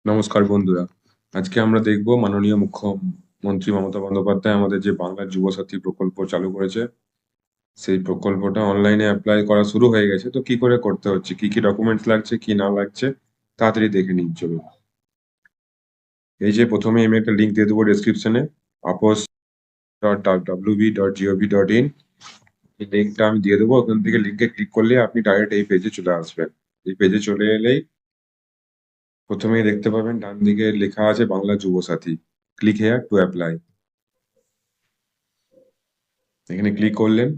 নমস্কার বন্ধুরা। আজকে আমরা দেখব মাননীয় মুখ্যমন্ত্রী মমতা বন্দ্যোপাধ্যায় আমাদের যে বাংলার যুবসাথী প্রকল্প চালু করেছে, সেই প্রকল্পটা অনলাইনে অ্যাপ্লাই করা শুরু হয়ে গেছে। তো কি করে করতে হচ্ছে, কি কি ডকুমেন্টস লাগছে, কি না লাগছে, তাড়াতাড়ি দেখে নিন চলুন। এই যে প্রথমে আমি একটা লিঙ্ক দিয়ে দেবো ডেসক্রিপশনে, apos.wb.gov.in। এই লিঙ্কটা আমি দিয়ে দেবো, ওখান থেকে লিঙ্কে ক্লিক করলে আপনি ডাইরেক্ট এই পেজে চলে আসবেন। এই পেজে চলে এলেই প্রথমেই দেখতে পাবেন ডান দিকে লেখা আছে Bangla Yuvasathi, click here to apply. এখানে ক্লিক করলেন।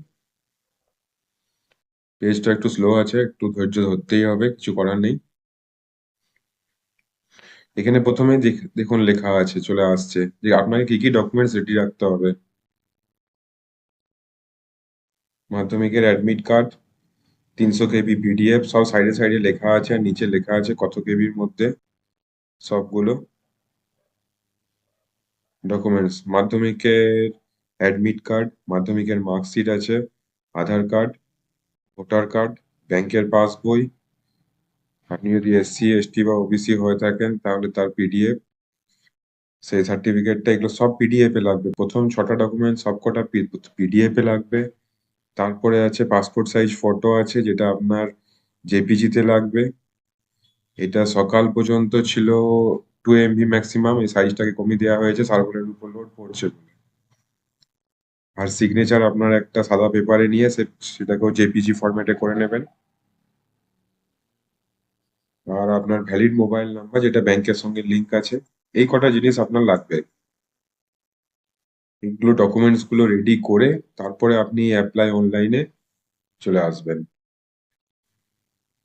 পেজটা একটু স্লো আছে, একটু ধৈর্য ধরতেই হবে, কিছু করার নেই। এখানে প্রথমে দেখুন লেখা আছে, চলে আসছে যে আপনাকে কি কি ডকুমেন্টস রেডি রাখতে হবে। মাধ্যমিকের অ্যাডমিট কার্ড, 300 KB PDF, সব সাইডে সাইডে লেখা আছে, আর নিচে লেখা আছে কত কেবির মধ্যে সবগুলো ডকুমেন্টস। মাধ্যমিকের অ্যাডমিট কার্ড, মাধ্যমিকের মার্কশিট আছে, আধার কার্ড, ভোটার কার্ড, ব্যাংকের পাসবই, আপনি যদি SC ST বা OBC হয়ে থাকেন তাহলে তার PDF, সেই সার্টিফিকেটটা, এগুলো সব PDF এ লাগবে। প্রথম 6টা ডকুমেন্ট সবকটা PDF এ লাগবে। তারপরে আছে পাসপোর্ট সাইজ ফটো আছে, যেটা আপনার JPG তে লাগবে। এটা সকাল পর্যন্ত ছিল 2 MB ম্যাক্সিমাম, এই সাইজটাকে কমিয়ে দেওয়া হয়েছে সার্ভারের উপর লোড পড়ছে বলে। আর সিগনেচার আপনার একটা সাদা পেপারে নিয়ে সেটাকেও JPG ফরম্যাটে করে নেবেন। আর আপনার ভ্যালিড মোবাইল নাম্বার, যেটা ব্যাংকের সঙ্গে লিংক আছে। এই কটা জিনিস আপনার লাগবে। এগুলো ডকুমেন্টস গুলো রেডি করে তারপরে আপনি অ্যাপ্লাই অনলাইনে চলে আসবেন।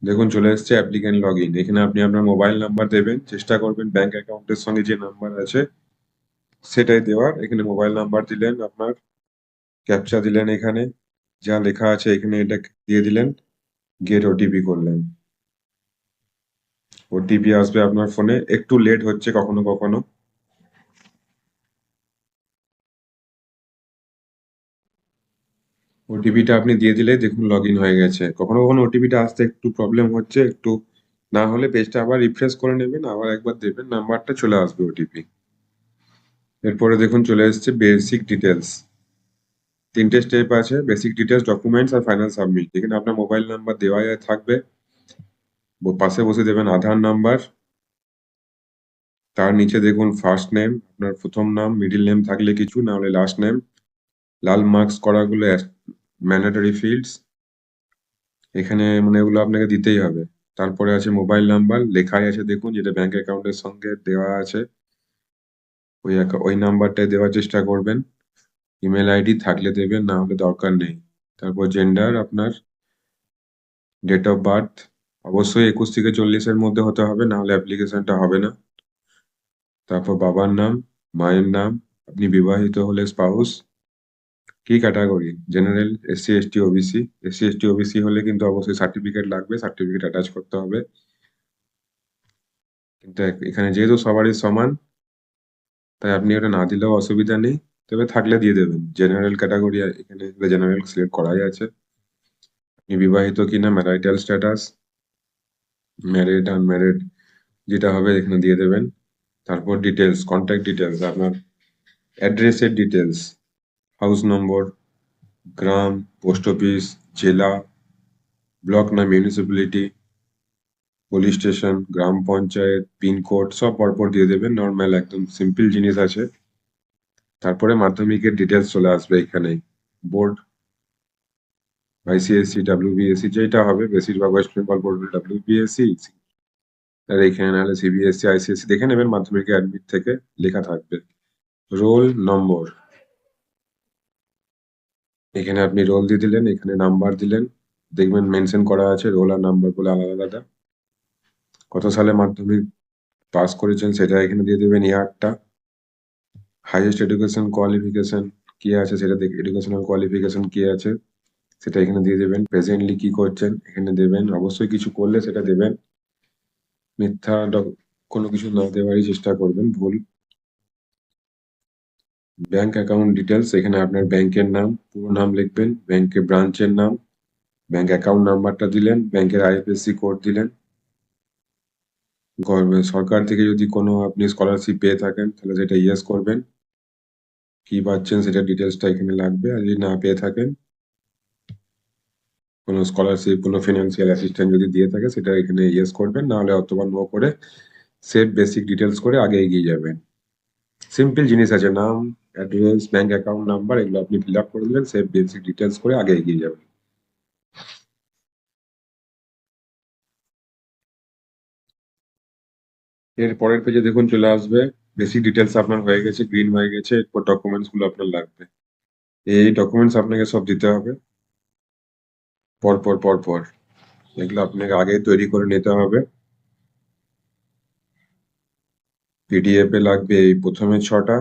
দেখুন চলে এসছে অ্যাপ্লিক্যান্ট লগ ইন। এখানে আপনি আপনার মোবাইল নাম্বার দেবেন, চেষ্টা করবেন ব্যাংক অ্যাকাউন্টের সঙ্গে যে নাম্বার আছে সেটাই দেওয়ার। এখানে মোবাইল নাম্বার দিলেন, আপনার ক্যাপচা দিলেন, এখানে যা লেখা আছে এখানে এটা দিয়ে দিলেন, গেট OTP করলেন। OTP আসবে আপনার ফোনে, একটু লেট হচ্ছে কখনো কখনো। OTPটা আপনি দিয়ে দিলে দেখুন লগ ইন হয়ে গেছে। কখনো কখনো OTPটা আসতে একটু প্রবলেম হচ্ছে, একটু না হলে পেজটা আবার রিফ্রেশ করে নেবেন, আবার একবার দেবেন, নাম্বারটা চলে আসবে OTP। এরপরে দেখুন চলে এসছে বেসিক ডিটেলস। 3টে স্টেপ আছে, basic details, documents are final submit. এখানে আপনার মোবাইল নাম্বার দেওয়া থাকবে, পাশে বসে দেবেন আধার নাম্বার। তার নিচে দেখুন ফার্স্ট নেম, আপনার প্রথম নাম, মিডিল নেম থাকলে কিছু, না হলে লাস্ট নেম। লাল মার্কস করাগুলো ম্যান্ডেটরি ফিল্ডস, এখানে মানে এগুলো আপনাকে দিতেই হবে। তারপরে আছে মোবাইল নাম্বার, লেখাই আছে দেখুন, যেটা ব্যাংক অ্যাকাউন্টের সঙ্গে দেওয়া আছে, ওই নাম্বারটাই দেওয়ার চেষ্টা করবেন। ইমেল আইডি থাকলে দেবেন, না হলে দরকার নেই। তারপর জেন্ডার, আপনার ডেট অফ বার্থ অবশ্যই 21 থেকে 40-এর মধ্যে হতে হবে, না হলে অ্যাপ্লিকেশনটা হবে না। তারপর বাবার নাম, মায়ের নাম, আপনি বিবাহিত হলে স্পাউস। কি category, general, SC ST OBC। SC ST OBC হলে কিন্তু অবশ্যই সার্টিফিকেট লাগবে, সার্টিফিকেট অ্যাটাচ করতে হবে। কিন্তু এখানে যেহেতু সবারই সমান, তাই আপনি ওটা না দিলেও অসুবিধা নেই, তবে থাকলে দিয়ে দেবেন। জেনারেল ক্যাটাগরি, এখানে জেনারেল সিলেক্ট করাই আছে। আপনি বিবাহিত কিনা, ম্যারিটাল স্ট্যাটাস, ম্যারিড আনম্যারিড যেটা হবে এখানে দিয়ে দেবেন। তারপর ডিটেলস, কন্ট্যাক্ট ডিটেলস, আপনার অ্যাড্রেসের ডিটেলস, হাউস নম্বর, গ্রাম, পোস্ট অফিস, জেলা, ব্লক না মিউনিসিপ্যালিটি, পুলিশ স্টেশন, গ্রাম পঞ্চায়েত, পিনকোড সব পরপর দিয়ে দেবেন। নর্মাল একদম সিম্পল জিনিস আছে। তারপরে মাধ্যমিকের ডিটেলস চলে আসবে এখানে, বোর্ড, ICSE, WBSE যেটা হবে, বেশিরভাগ ওয়েস্ট বেঙ্গল বোর্ড WBSE, আর এখানে নাহলে CBSE ICSE দেখে নেবেন, মাধ্যমিকের অ্যাডমিট থেকে লেখা থাকবে। রোল নম্বর, এখানে আপনি রোল দিয়ে দিলেন, এখানে নাম্বার দিলেন, দেখবেন মেনশন করা আছে রোল আর নাম্বার বলে আলাদা আলাদা। কত সালে মাধ্যমিক পাস করেছেন সেটা এখানে দিয়ে দেবেন, ইয়ারটা। হাইয়েস্ট এডুকেশন কোয়ালিফিকেশন কি আছে সেটা এডুকেশনাল কোয়ালিফিকেশন কি আছে সেটা এখানে দিয়ে দেবেন। প্রেজেন্টলি কি করছেন এখানে দেবেন, অবশ্যই কিছু করলে সেটা দেবেন। মিথ্যা কোনো কিছু না দেওয়ারই চেষ্টা করবেন, ভুল। ব্যাংক অ্যাকাউন্ট ডিটেলস, এখানে আপনার ব্যাংকের নাম, পুরো নাম লিখবেন, ব্যাংকের ব্রাঞ্চের নাম, ব্যাংক অ্যাকাউন্ট নাম্বারটা দিলেন, ব্যাংকের IFSC কোড দিলেন। সরকার থেকে যদি কোনো আপনি স্কলারশিপ পেয়ে থাকেন তাহলে সেটা ইয়েস করবেন। কি পাচ্ছেন সেটা ডিটেলসটা এখানে লাগবে। আর যদি না পেয়ে থাকেন, কোনো স্কলারশিপ, কোনো ফিনান্সিয়াল অ্যাসিস্ট্যান্স যদি দিয়ে থাকে সেটা এখানে ইয়েস করবেন। না হলে অথবা নো করে সেভ বেসিক ডিটেলস করে আগে এগিয়ে যাবেন। সিম্পল জিনিস আছে, নাম, অ্যাড্রেস, ব্যাংক অ্যাকাউন্ট নাম্বার এগুলো আপনি ফিল আপ করে দিলেন, সেভ বেসিক ডিটেলস করে আগে এগিয়ে যাবেন। এর পরের পেজে দেখুন চলে আসবে, বেসিক ডিটেলস আপনার হয়ে গেছে, গ্রিন হয়ে গেছে। এরপর ডকুমেন্টস গুলো আপনার লাগবে। এই ডকুমেন্টস আপনাকে সব দিতে হবে পর পর। এগুলো আপনাকে আগে তৈরি করে নিতে হবে। পিডিএফ এ লাগবে এই প্রথমে 6টা,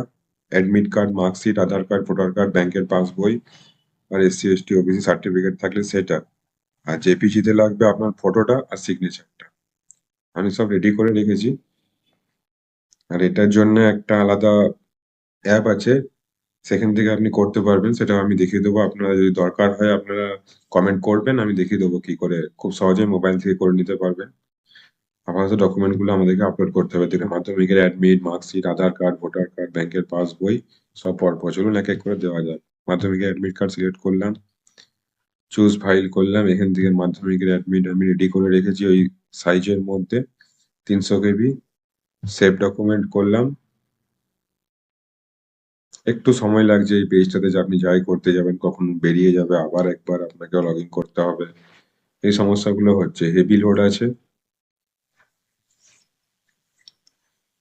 অ্যাডমিট কার্ড, মার্কশিট, আধার কার্ড, ভোটার কার্ড, ব্যাংকের পাসবই, আর এসসি এসটি ওবিসি সার্টিফিকেট থাকলে সেটা। আর জেপিজি তে লাগবে আপনার ফটোটা আর সিগনেচারটা। আমি সব রেডি করে রেখেছি। আর এটার জন্য একটা আলাদা অ্যাপ আছে, সেখান থেকে আপনি করতে পারবেন। সেটা আমি দেখিয়ে দেবো। আপনারা যদি দরকার হয় আপনারা কমেন্ট করবেন, আমি দেখিয়ে দেবো কি করে খুব সহজে মোবাইল থেকে করে নিতে পারবেন। আপাতত ডকুমেন্ট গুলো আমাদেরকে আপলোড করতে হবে। দেখুন, মাধ্যমিকের অ্যাডমিট, মার্কশিট, আধার কার্ড, ভোটার কার্ড, ব্যাংকের পাসবই সব পরপর। চলুন এক এক করে দেওয়া যায়। মাধ্যমিকের অ্যাডমিট কার্ড সিলেক্ট করলাম, চুজ ফাইল করলাম। এখান থেকে মাধ্যমিকের অ্যাডমিট আমি রেডি করে রেখেছি ওই সাইজের মধ্যে, 300 কেবি। সেভ ডকুমেন্ট করলাম। একটু সময় লাগছে এই পেজটাতে, যে আপনি যাই করতে যাবেন কখন বেরিয়ে যাবে, আবার একবার আপনাকে লগ ইন করতে হবে, এই সমস্যাগুলো হচ্ছে। হেভি লোড আছে।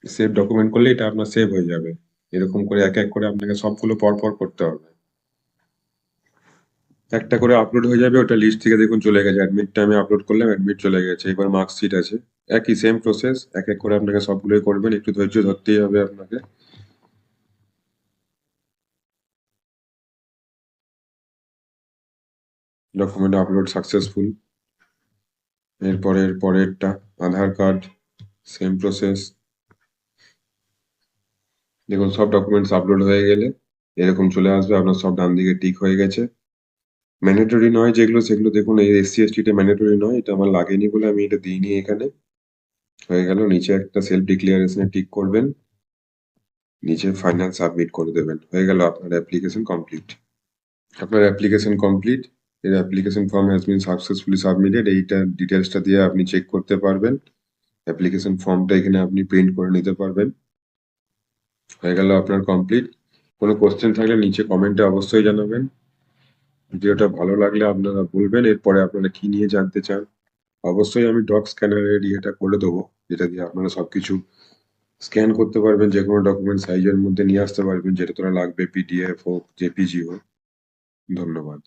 সেভ ডকুমেন্ট করলে এটা আপনার সেভ হয়ে যাবে। এরকম করে এক এক করে আপনাকে সবগুলো পরপর করতে হবে। একটা করে আপলোড হয়ে যাবে, ওটা লিস্ট থেকে দেখুন চলে গেছে। অ্যাডমিটটা আমি আপলোড করলাম, অ্যাডমিট চলে গেছে। এবার মার্কশিট আছে, একই সেম প্রসেস। এক এক করে আপনাকে সবগুলোই করবেন, একটু ধৈর্য ধরতেই হবে আপনাকে। Document upload successful. এর পরেরটা আধার কার্ড, সেম প্রসেস। দেখুন সব ডকুমেন্টস আপলোড হয়ে গেলে এরকম চলে আসবে, আপনার সব ডান দিকে টিক হয়ে গেছে। ম্যান্ডেটরি নয় যেগুলো সেগুলো দেখুন, এই এসসি এসটি টা ম্যান্ডেটরি নয়, এটা আমার লাগেনি বলে আমি এটা দিইনি এখানে। হয়ে গেল। নিচে একটা সেলফ ডিক্লারেশনে টিক করবেন, নিচে ফাইনাল সাবমিট করে দেবেন। হয়ে গেল আপনার অ্যাপ্লিকেশন কমপ্লিট। আপনার অ্যাপ্লিকেশন কমপ্লিট। এর application form has been successfully submitted. এইটা ডিটেলসটা দিয়ে আপনি চেক করতে পারবেন। অ্যাপ্লিকেশন ফর্মটা এখানে আপনি প্রিন্ট করে নিতে পারবেন। হয়ে গেল আপনার কমপ্লিট। কোনো কোশ্চেন থাকলে নিচে কমেন্টে অবশ্যই জানাবেন। ভিডিওটা ভালো লাগলে আপনারা বলবেন এরপরে আপনারা কি নিয়ে জানতে চান। অবশ্যই আমি ডক স্ক্যানারের ইয়েটা করে দেবো, যেটা দিয়ে আপনারা সবকিছু স্ক্যান করতে পারবেন, যে কোনো ডকুমেন্ট সাইজের মধ্যে নিয়ে আসতে পারবেন, যেটা তোরা লাগবে, পিডিএফ হোক, জেপিজি হোক। ধন্যবাদ।